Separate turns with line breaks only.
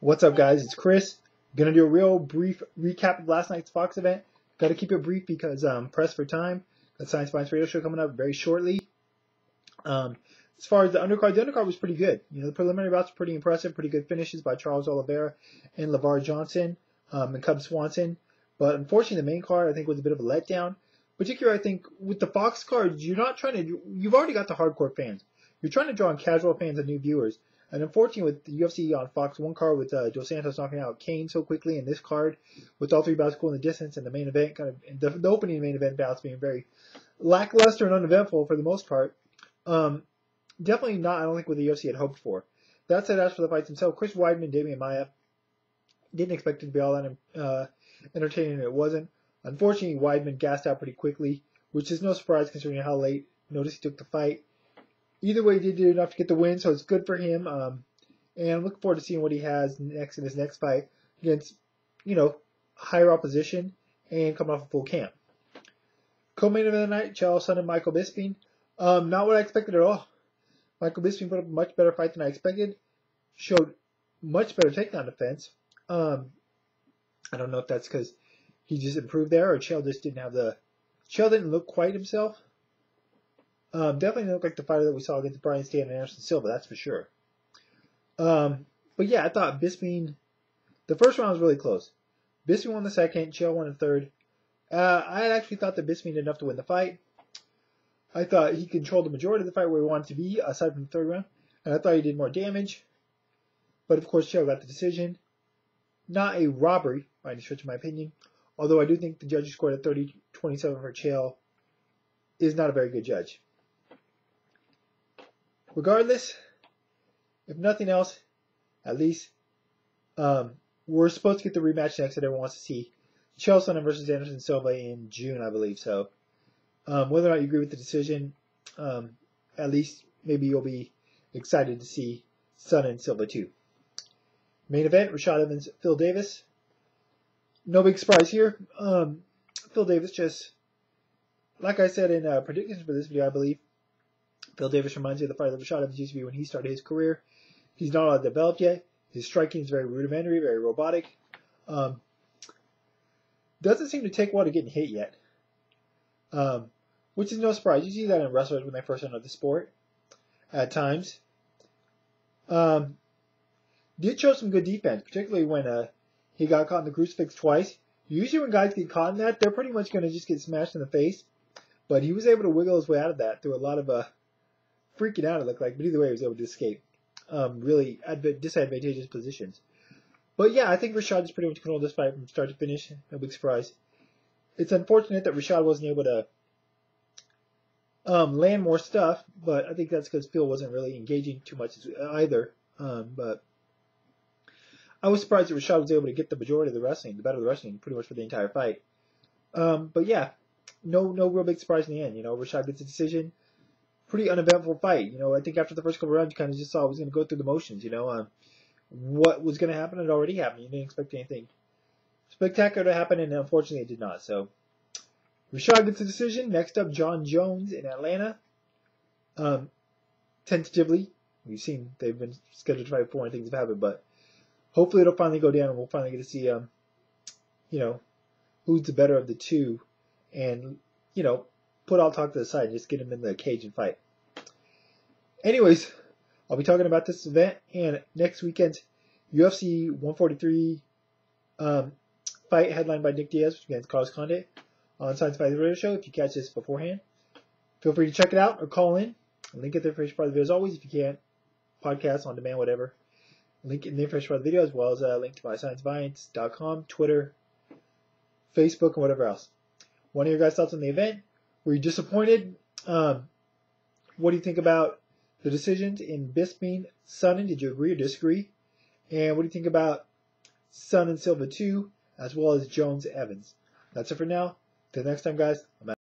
What's up, guys? It's Chris. Gonna do a real brief recap of last night's Fox event. Got to keep it brief because pressed for time. The Science Finance Radio Show coming up very shortly. As far as the undercard was pretty good. You know, the preliminary bouts were pretty impressive. Pretty good finishes by Charles Oliveira and LeVar Johnson and Cub Swanson. But unfortunately, the main card I think was a bit of a letdown. Particularly, I think with the Fox cards, you're not trying to. You've already got the hardcore fans. You're trying to draw in casual fans and new viewers. And unfortunately, with the UFC on Fox, one card with Dos Santos knocking out Kane so quickly, and this card with all three bouts going the distance, and the main event the opening main event bouts being very lackluster and uneventful for the most part. Definitely not, I don't think, what the UFC had hoped for. That said, as for the fights themselves, Chris Weidman, Damian Maia, didn't expect it to be all that entertaining, and it wasn't. Unfortunately, Weidman gassed out pretty quickly, which is no surprise considering how late notice he took the fight. Either way, he did enough to get the win, so it's good for him. And I'm looking forward to seeing what he has next in his next fight against, higher opposition and coming off a full camp. Co-main event of the night, Chael Sonnen and Michael Bisping. Not what I expected at all. Michael Bisping put up a much better fight than I expected. Showed much better takedown defense. I don't know if that's because he just improved there or Chael just didn't have Chael didn't look quite himself. Definitely didn't look like the fighter that we saw against Brian Stann and Anderson Silva, that's for sure. But yeah, I thought Bisping, the first round was really close. Bisping won the second, Chael won the third. I actually thought that Bisping did enough to win the fight. I thought he controlled the majority of the fight where he wanted to be, aside from the third round. And I thought he did more damage. But of course, Chael got the decision. Not a robbery, by any stretch of my opinion. Although I do think the judges scored at 30-27 for Chael is not a very good judge. Regardless, if nothing else, at least we're supposed to get the rematch next that everyone wants to see. Chael Sonnen versus Anderson Silva in June, I believe. So whether or not you agree with the decision, at least maybe you'll be excited to see Sonnen and Silva too. Main event, Rashad Evans, Phil Davis. No big surprise here. Phil Davis just, like I said in predictions for this video, I believe, Phil Davis reminds me of the fighter that Rashad Evans used to be when he started his career. He's not all developed yet. His striking is very rudimentary, very robotic. Doesn't seem to take well to getting hit yet. Which is no surprise. You see that in wrestlers when they first enter the sport at times. Did show some good defense, particularly when he got caught in the crucifix twice. Usually when guys get caught in that, they're pretty much going to just get smashed in the face. But he was able to wiggle his way out of that through a lot of freaking out, it looked like. But either way, he was able to escape. Really disadvantageous positions. But yeah, I think Rashad just pretty much controlled this fight from start to finish. No big surprise. It's unfortunate that Rashad wasn't able to land more stuff, but I think that's because Phil wasn't really engaging too much either. But I was surprised that Rashad was able to get the majority of the wrestling, the better of the wrestling, pretty much for the entire fight. But yeah, no real big surprise in the end. Rashad gets a decision. Pretty uneventful fight. I think after the first couple rounds, you kind of just saw it was going to go through the motions. What was going to happen had already happened. You didn't expect anything spectacular to happen, and unfortunately it did not. So Rashad gets a decision. Next up, John Jones in Atlanta. Tentatively, we've seen they've been scheduled to fight before and things have happened, but hopefully it'll finally go down and we'll finally get to see, who's the better of the two, and put all talk to the side and just get him in the cage and fight. Anyways, I'll be talking about this event and next weekend's UFC 143 fight headlined by Nick Diaz against Carlos Condit on Science Finance Radio Show. If you catch this beforehand, feel free to check it out or call in. Link in the information part of the video as always. If you can't, podcast on demand, whatever. Link in the information part of the video as well as a link to my ScienceViance.com, Twitter, Facebook, and whatever else. Want to hear your guys' thoughts on the event? Were you disappointed? What do you think about the decisions in Bisping, Sonnen? Did you agree or disagree? And what do you think about Sonnen and Silva 2, as well as Jones Evans? That's it for now. Till next time, guys. I'm out.